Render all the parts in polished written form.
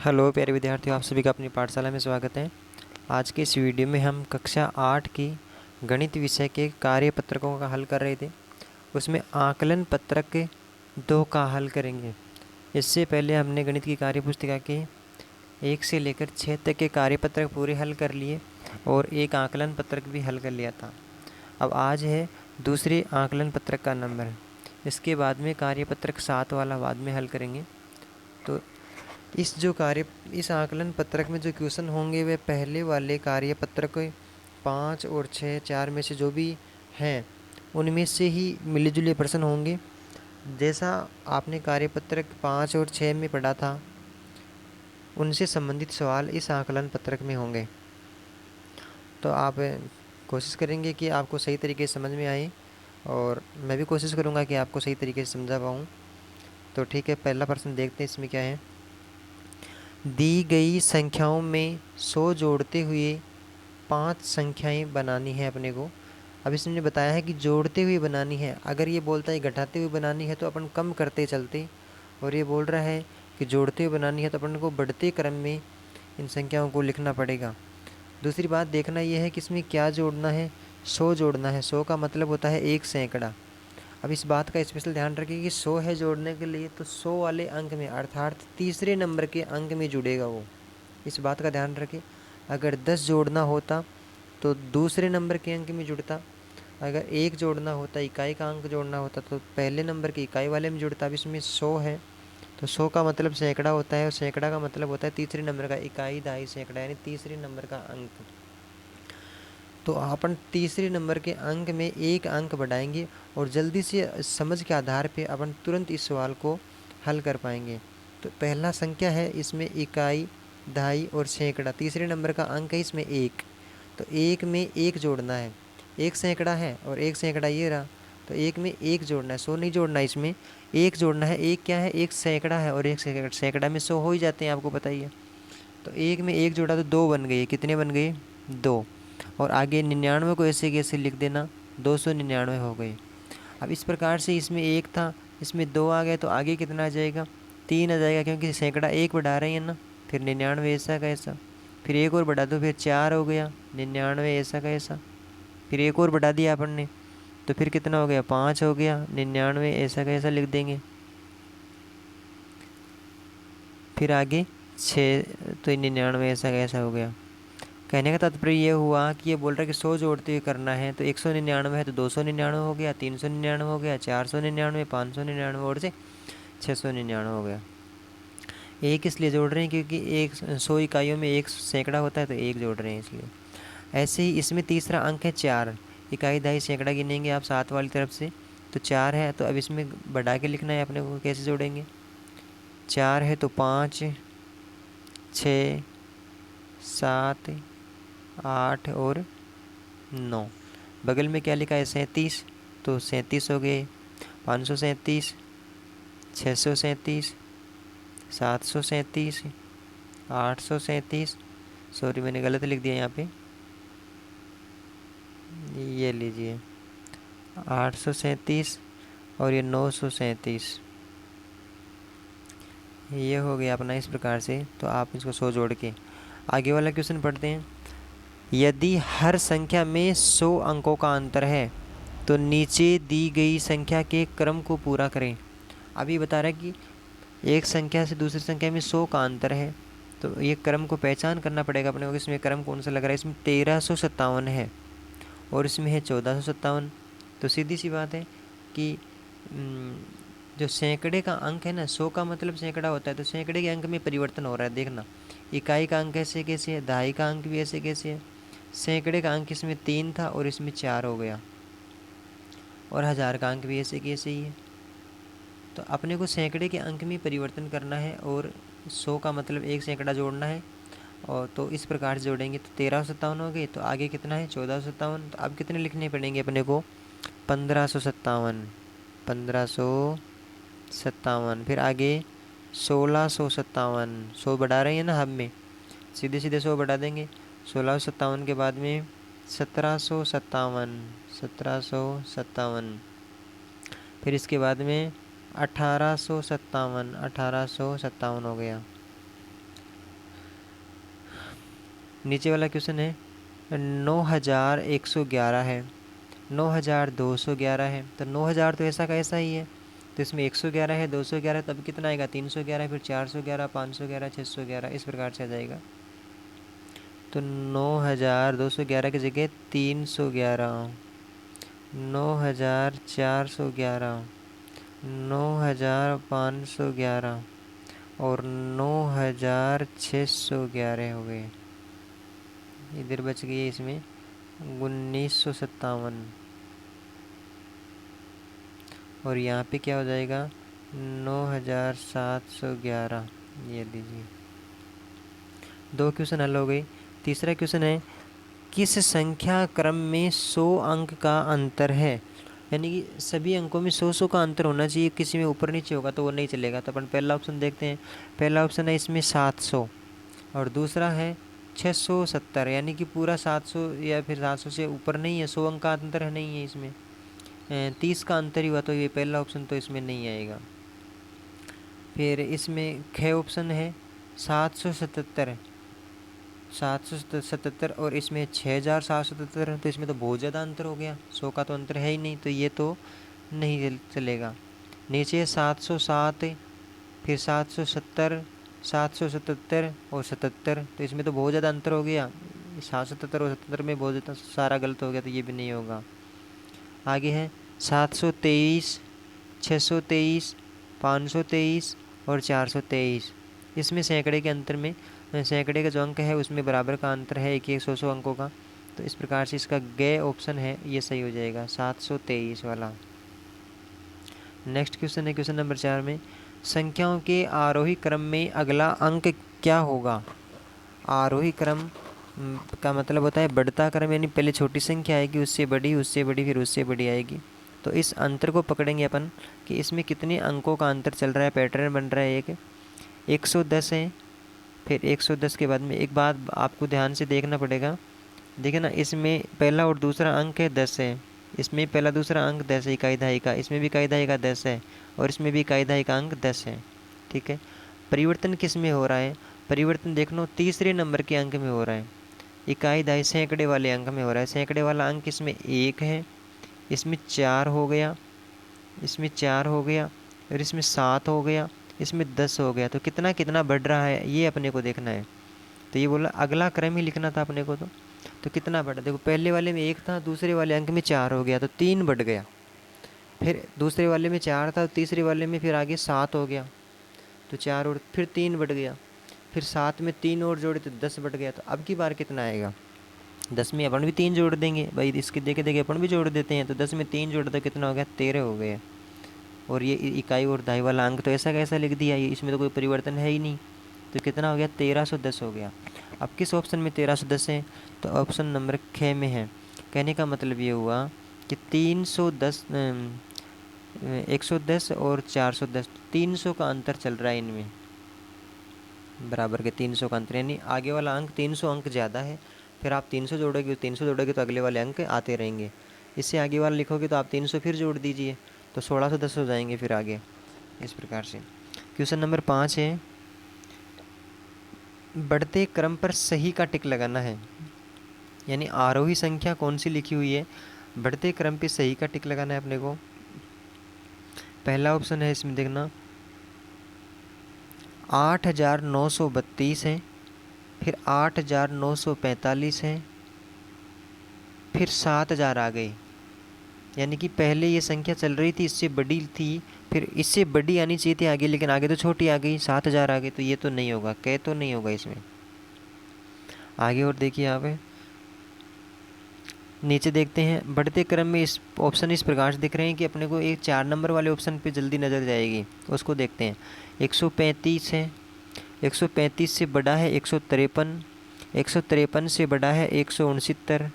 Hello प्यारे विद्यार्थियों, आप सभी का अपनी पाठशाला में स्वागत है। आज के इस वीडियो में हम कक्षा 8 की गणित विषय के कार्यपत्रकों का हल कर रहे थे। उसमें आकलन पत्रक 2 का हल करेंगे। इससे पहले हमने गणित की कार्यपुस्तिका के 1 से लेकर 6 तक के कार्यपत्रक पूरे हल कर लिए और एक आकलन पत्रक भी हल कर लिया था। अब आज है दूसरे आकलन पत्रक का नंबर। इसके बाद में कार्यपत्रक 7 वाला बाद में हल करेंगे। तो इस आकलन पत्रक में जो क्वेश्चन होंगे वे पहले वाले कार्यपत्रक 5 और 6 4 में से जो भी हैं उनमें से ही मिले जुले प्रश्न होंगे। जैसा आपने कार्यपत्रक 5 और 6 में पढ़ा था उनसे संबंधित सवाल इस आकलन पत्रक में होंगे। तो आप कोशिश करेंगे कि आपको सही तरीके से समझ में आए और मैं भी कोशिश करूँगा कि आपको सही तरीके से समझा पाऊँ। तो ठीक है, पहला प्रश्न देखते हैं इसमें क्या है। दी गई संख्याओं में 100 जोड़ते हुए 5 संख्याएं बनानी है अपने को। अब इसने बताया है कि जोड़ते हुए बनानी है। अगर ये बोलता है घटाते हुए बनानी है तो अपन कम करते चलते, और ये बोल रहा है कि जोड़ते हुए बनानी है तो अपन को बढ़ते क्रम में इन संख्याओं को लिखना पड़ेगा। दूसरी बात देखना यह है कि इसमें क्या जोड़ना है। 100 जोड़ना है। 100 का मतलब होता है 1 सैकड़ा। अब इस बात का स्पेशल ध्यान रखिए कि 100 है जोड़ने के लिए तो 100 वाले अंक में अर्थात तीसरे नंबर के अंक में जुड़ेगा वो। इस बात का ध्यान रखें। अगर 10 जोड़ना होता तो दूसरे नंबर के अंक में जुड़ता। अगर 1 जोड़ना होता, इकाई का अंक जोड़ना होता तो पहले नंबर के इकाई वाले में जुड़ता। अब इसमें 100 है तो 100 का मतलब सैकड़ा होता है और सैकड़ा का मतलब होता है तीसरे नंबर का इकाई, दहाई, सैकड़ा यानी तीसरे नंबर का अंक। तो अपन तीसरे नंबर के अंक में एक अंक बढ़ाएंगे और जल्दी से समझ के आधार पे अपन तुरंत इस सवाल को हल कर पाएंगे। तो पहला संख्या है इसमें इकाई, दहाई और सैकड़ा। तीसरे नंबर का अंक है इसमें 1। तो 1 में 1 जोड़ना है। 1 सैकड़ा है और 1 सैकड़ा ये रहा, तो 1 में 1 जोड़ना है। 100 नहीं जोड़ना है, इसमें 1 जोड़ना है। 1 क्या है? 1 सैकड़ा है और 1 सैकड़ा में 100 हो ही जाते हैं, आपको पता ही है। तो 1 में 1 जोड़ा तो 2 बन गए। कितने बन गए? 2। और आगे 99 को ऐसे कैसे लिख देना, 299 हो गए। अब इस प्रकार से इसमें 1 था, इसमें 2 आ गए तो आगे कितना आ जाएगा? 3 आ जाएगा, क्योंकि सैकड़ा 1 बढ़ा रहे हैं ना। फिर 99 ऐसा का ऐसा, फिर 1 और बढ़ा दो, फिर 4 हो गया। 99 ऐसा का ऐसा, फिर 1 और बढ़ा दिया अपन ने तो फिर कितना हो गया? 5 हो गया। 99 ऐसा का ऐसा लिख देंगे। फिर आगे 6, तो 99 ऐसा का ऐसा हो गया। कहने का तात्पर्य ये हुआ कि ये बोल रहा है कि 100 जोड़ते हुए करना है। तो 199 है तो 299 हो गया, 399 हो गया, 499, 599 और से 699 हो गया। एक इसलिए जोड़ रहे हैं क्योंकि 100 इकाइयों में 1 सैकड़ा होता है तो 1 जोड़ रहे हैं इसलिए। ऐसे ही इसमें तीसरा अंक है 4। इकाई, दहाई, सैकड़ा गिनेंगे आप 7 वाली तरफ से तो 4 है। तो अब इसमें बढ़ा के लिखना है अपने को। कैसे जोड़ेंगे? 4 है तो 5, 6, 7, 8 और 9। बगल में क्या लिखा है? 37। तो 37 हो गए। 537, 637, 737, 837। सॉरी, मैंने गलत लिख दिया यहाँ पे। ये लीजिए 837 और ये 937। ये हो गया अपना इस प्रकार से। तो आप इसको 100 जोड़ के आगे वाला क्वेश्चन पढ़ते हैं। यदि हर संख्या में 100 अंकों का अंतर है तो नीचे दी गई संख्या के क्रम को पूरा करें। अभी बता रहा है कि एक संख्या से दूसरी संख्या में 100 का अंतर है तो ये क्रम को पहचान करना पड़ेगा अपने को। इसमें क्रम कौन सा लग रहा है? इसमें 1357 है और इसमें है 1457। तो सीधी सी बात है कि जो सैकड़े का अंक है ना, 100 का मतलब सैकड़ा होता है, तो सैकड़े के अंक में परिवर्तन हो रहा है। देखना, इकाई का अंक ऐसे कैसे है, दहाई का अंक भी ऐसे कैसे है। सैकड़े का अंक इसमें 3 था और इसमें 4 हो गया, और हज़ार का अंक भी ऐसे कैसे ही है। तो अपने को सैकड़े के अंक में परिवर्तन करना है और 100 का मतलब 1 सैकड़ा जोड़ना है। और तो इस प्रकार से जोड़ेंगे तो 1357 हो गए। तो आगे कितना है? 1457। तो अब कितने लिखने पड़ेंगे अपने को? 1557, 1557। फिर आगे 1657। 100 बढ़ा रहे हैं ना हम में, सीधे सीधे 100 बढ़ा देंगे। 1657 के बाद में 1757, 1757। फिर इसके बाद में 1857, 1857 हो गया। नीचे वाला क्वेश्चन है 9111 है, 9211 है, तो 9000 तो ऐसा का ऐसा ही है, तो इसमें 111 है, 211, तब कितना आएगा 311, फिर 411, 511, 611, इस प्रकार से आ जाएगा। तो 9211 की जगह 311, 9411, 9511 और 9611 हो गए। इधर बच गई इसमें 1957, और यहाँ पे क्या हो जाएगा 9711। ये लीजिए, 2 क्वेश्चन हल हो गई। तीसरा क्वेश्चन है किस संख्या क्रम में 100 अंक का अंतर है, यानी कि सभी अंकों में 100 का अंतर होना चाहिए, किसी में ऊपर नीचे होगा तो वो नहीं चलेगा। तो अपन पहला ऑप्शन देखते हैं। पहला ऑप्शन है इसमें 700 और दूसरा है 670, यानी कि पूरा 700 या फिर 700 से ऊपर नहीं है, 100 अंक का अंतर है नहीं है इसमें, 30 का अंतर ही हुआ, तो ये पहला ऑप्शन तो इसमें नहीं आएगा। फिर इसमें ख ऑप्शन है 777, 777 और इसमें 6777, तो इसमें तो बहुत ज़्यादा अंतर हो गया, 100 का तो अंतर है ही नहीं, तो ये तो नहीं चलेगा। नीचे 707, फिर 770, 777 और 77, तो इसमें तो बहुत ज़्यादा अंतर हो गया, 777 और 77 में बहुत ज़्यादा सारा गलत हो गया, तो ये भी नहीं होगा। आगे है 723, 623, 523 और 423, इसमें सैकड़े के अंतर में सैकड़े का जो अंक है उसमें बराबर का अंतर है, एक 100 अंकों का, तो इस प्रकार से इसका ग ऑप्शन है ये सही हो जाएगा 723 वाला। नेक्स्ट क्वेश्चन है क्वेश्चन नंबर 4 में संख्याओं के आरोही क्रम में अगला अंक क्या होगा। आरोही क्रम का मतलब होता है बढ़ता क्रम, यानी पहले छोटी संख्या आएगी, उससे बड़ी, उससे बड़ी, फिर उससे बड़ी आएगी। तो इस अंतर को पकड़ेंगे अपन कि इसमें कितने अंकों का अंतर चल रहा है, पैटर्न बन रहा है। एक 110 है, फिर 110 के बाद में एक बात आपको ध्यान से देखना पड़ेगा, देखिए ना, इसमें पहला और दूसरा अंक है 10 है, इसमें पहला दूसरा अंक 10 है, इकाई दहाई का, इसमें भी इकाई दहाई का 10 है, और इसमें भी इकाई दहाई का अंक 10 है। ठीक है, परिवर्तन किस में हो रहा है, परिवर्तन देख लो तीसरे नंबर के अंक में हो रहा है, इकाई दहाई सैकड़े वाले अंक में हो रहा है। सैकड़े वाला अंक इसमें 1 है, इसमें 4 हो गया, इसमें 4 हो गया, और इसमें 7 हो गया, इसमें 10 हो गया, तो कितना कितना बढ़ रहा है ये अपने को देखना है। तो ये बोला अगला क्रम ही लिखना था अपने को, तो कितना बढ़ा, देखो पहले वाले में 1 था, दूसरे वाले अंक में 4 हो गया, तो 3 बढ़ गया, फिर दूसरे वाले में 4 था, तीसरे वाले में फिर आगे 7 हो गया, तो 4 और फिर 3 बढ़ गया, फिर 7 में 3 और जोड़े तो 10 बढ़ गया। तो अब की बार कितना आएगा, 10 में अपन भी 3 जोड़ देंगे भाई, इसके देखे देखे अपन भी जोड़ देते हैं, तो 10 में 3 जोड़ दो कितना हो गया, 13 हो गया। और ये इकाई और दहाई वाला अंक तो ऐसा कैसा लिख दिया, ये इसमें तो कोई परिवर्तन है ही नहीं, तो कितना हो गया 1310 हो गया। अब किस ऑप्शन में 1310 है, तो ऑप्शन नंबर ख में है। कहने का मतलब ये हुआ कि 310, 110 और 410, 300 का अंतर चल रहा है इनमें, बराबर के 300 का अंतर, यानी आगे वाला अंक 300 अंक ज़्यादा है, फिर आप 300 जोड़ोगे तो अगले वाले अंक आते रहेंगे। इससे आगे वाला लिखोगे तो आप 300 फिर जोड़ दीजिए तो 1610 हो जाएंगे फिर आगे, इस प्रकार से। क्वेश्चन नंबर 5 है बढ़ते क्रम पर सही का टिक लगाना है, यानी आरोही संख्या कौन सी लिखी हुई है, बढ़ते क्रम पे सही का टिक लगाना है अपने को। पहला ऑप्शन है इसमें देखना 8932 है, फिर 8945 है, फिर 7000 आ गई, यानी कि पहले ये संख्या चल रही थी इससे बड़ी थी, फिर इससे बड़ी आनी चाहिए थी आगे, लेकिन आगे तो छोटी आ गई, 7000 आ गई, तो ये तो नहीं होगा, कह तो नहीं होगा इसमें। आगे और देखिए यहाँ पे नीचे देखते हैं बढ़ते क्रम में इस ऑप्शन इस प्रकार से दिख रहे हैं कि अपने को एक 4 नंबर वाले ऑप्शन पे जल्दी नज़र जाएगी, उसको देखते हैं। 135 है, 135 से बड़ा है 153, 153 से बड़ा है 169,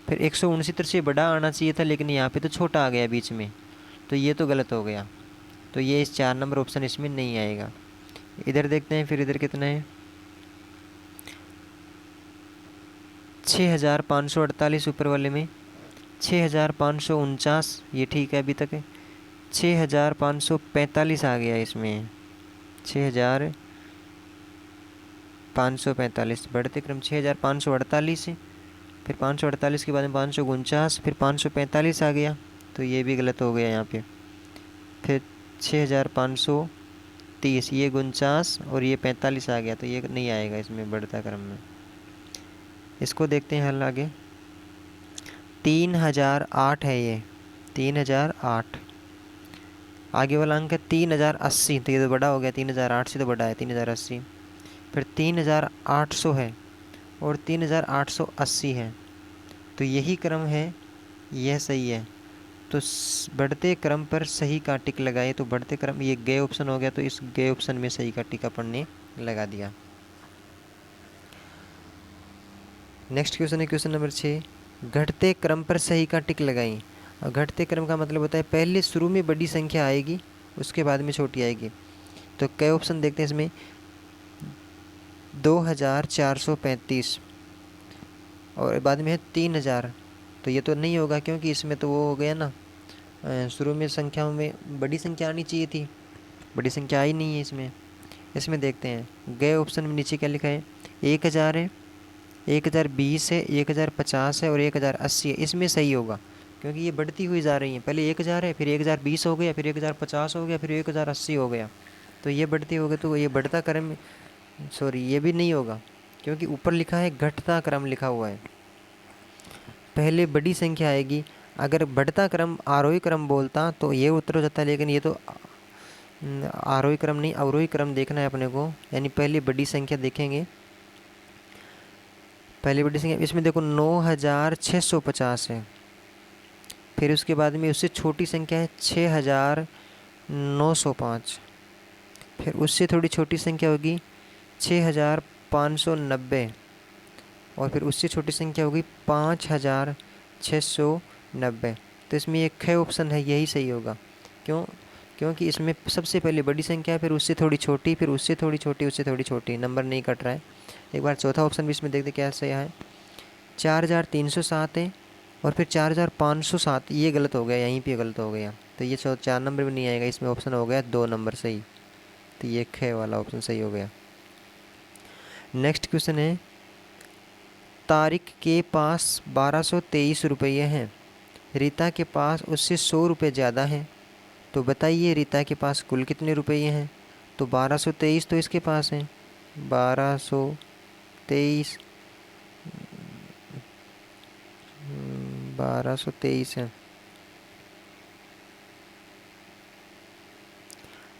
फिर 169 से बड़ा आना चाहिए था, लेकिन यहाँ पे तो छोटा आ गया बीच में, तो ये तो गलत हो गया, तो ये इस 4 नंबर ऑप्शन इसमें नहीं आएगा। इधर देखते हैं, फिर इधर कितना है 6548 ऊपर वाले में, 6549, ये ठीक है अभी तक है, 6545 आ गया इसमें, 6000 545, बढ़ते क्रम 6548 है, फिर 548 के बाद में 549, फिर 545 आ गया, तो ये भी गलत हो गया यहाँ पे। फिर 6530, ये 49 और ये 45 आ गया, तो ये नहीं आएगा इसमें बढ़ता क्रम में। इसको देखते हैं हल आगे। 3008 है ये, 3008। आगे वाला अंक है 3080, तो ये तो बड़ा हो गया, 3008 से तो बड़ा है 3080। फिर 3800 है और 3880 है, तो यही क्रम है, यह सही है। तो बढ़ते क्रम पर सही का टिक लगाए, तो बढ़ते क्रम ये गए ऑप्शन हो गया, तो इस गए ऑप्शन में सही का टिक अपन ने लगा दिया। नेक्स्ट क्वेश्चन है क्वेश्चन नंबर 6, घटते क्रम पर सही का टिक लगाई। और घटते क्रम का मतलब होता है पहले शुरू में बड़ी संख्या आएगी, उसके बाद में छोटी आएगी। तो कई ऑप्शन देखते हैं इसमें, 2435 और बाद में है 3000, तो ये तो नहीं होगा क्योंकि इसमें तो वो हो गया ना, शुरू में संख्याओं में बड़ी संख्या आनी चाहिए थी, बड़ी संख्या आई नहीं है इसमें। इसमें देखते हैं गए ऑप्शन में नीचे क्या लिखा है, 1000 है, 1020 है, 1050 है और 1080 है। इसमें सही होगा क्योंकि ये बढ़ती हुई जा रही है, पहले 1000 है, फिर 1020 हो गया, फिर 1050 हो गया, फिर 1080 हो गया, तो ये बढ़ती हो गई, तो ये बढ़ता क्रम, सॉरी ये भी नहीं होगा क्योंकि ऊपर लिखा है घटता क्रम लिखा हुआ है, पहले बड़ी संख्या आएगी। अगर बढ़ता क्रम आरोही क्रम बोलता तो ये उत्तर हो जाता है, लेकिन ये तो आरोही क्रम नहीं अवरोही क्रम देखना है अपने को, यानी पहले बड़ी संख्या देखेंगे। पहली बड़ी संख्या इसमें देखो 9650 है, फिर उसके बाद में उससे छोटी संख्या है 6905, फिर उससे थोड़ी छोटी संख्या होगी 6590 और फिर उससे छोटी संख्या होगी 5690। तो इसमें ये ख ऑप्शन है, यही सही होगा। क्यों? क्योंकि इसमें सबसे पहले बड़ी संख्या है, फिर उससे थोड़ी छोटी, फिर उससे थोड़ी छोटी, उससे थोड़ी छोटी, नंबर नहीं कट रहा है। एक बार चौथा ऑप्शन भी इसमें देखते क्या सही है। 4307 है और फिर 4507, ये गलत हो गया, यहीं पे गलत हो गया, तो ये 4 नंबर भी नहीं आएगा, इसमें ऑप्शन हो गया 2 नंबर सही, तो ये ख वाला ऑप्शन सही हो गया। नेक्स्ट क्वेश्चन है, तारिक के पास 1223 रुपये हैं, रीता के पास उससे 100 रुपये ज़्यादा हैं, तो बताइए रीता के पास कुल कितने रुपये हैं। तो 1223 तो इसके पास हैं, 1223 है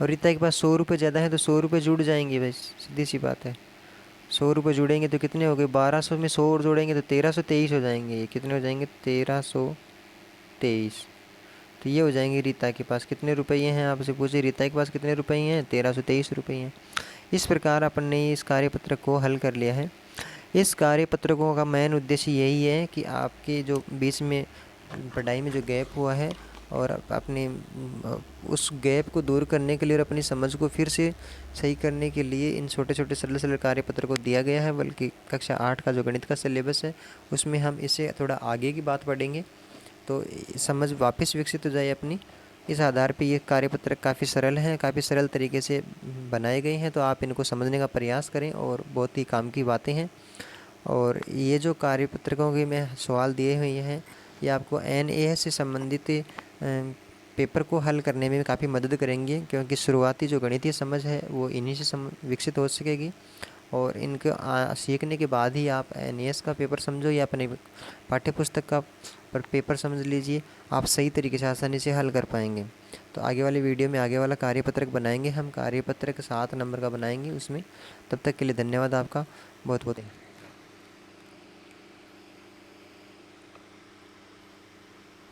और रीता के पास 100 रुपये ज़्यादा है, तो 100 रुपये जुड़ जाएंगे भाई, सीधी सी बात है। 100 रुपये जुड़ेंगे तो कितने हो गए, 1200 में 100 और जोड़ेंगे तो 1323 हो जाएंगे। ये कितने हो जाएंगे, 1323। तो ये हो जाएंगे रीता के पास कितने रुपये हैं, आपसे पूछे रीता के पास कितने रुपये हैं, 1323 रुपये हैं। इस प्रकार अपन ने इस कार्यपत्र को हल कर लिया है। इस कार्यपत्रकों का मेन उद्देश्य यही है कि आपके जो बीच में पढ़ाई में जो गैप हुआ है और अपने उस गैप को दूर करने के लिए और अपनी समझ को फिर से सही करने के लिए इन छोटे छोटे सरल सरल कार्यपत्र को दिया गया है। बल्कि कक्षा 8 का जो गणित का सिलेबस है उसमें हम इससे थोड़ा आगे की बात पढ़ेंगे, तो समझ वापस विकसित हो जाए अपनी। इस आधार पे ये कार्यपत्र काफ़ी सरल हैं, काफ़ी सरल तरीके से बनाए गए हैं, तो आप इनको समझने का प्रयास करें और बहुत ही काम की बातें हैं। और ये जो कार्यपत्रकों के मैं सवाल दिए हुए हैं ये आपको NAS से संबंधित पेपर को हल करने में काफ़ी मदद करेंगे, क्योंकि शुरुआती जो गणितीय समझ है वो इन्हीं से विकसित हो सकेगी। और इनको सीखने के बाद ही आप NAS का पेपर समझो या अपने पाठ्य पुस्तक का पेपर समझ लीजिए, आप सही तरीके से आसानी से हल कर पाएंगे। तो आगे वाले वीडियो में आगे वाला कार्यपत्रक बनाएंगे हम, कार्यपत्रक 7 नंबर का बनाएंगे उसमें। तब तक के लिए धन्यवाद आपका बहुत बहुत।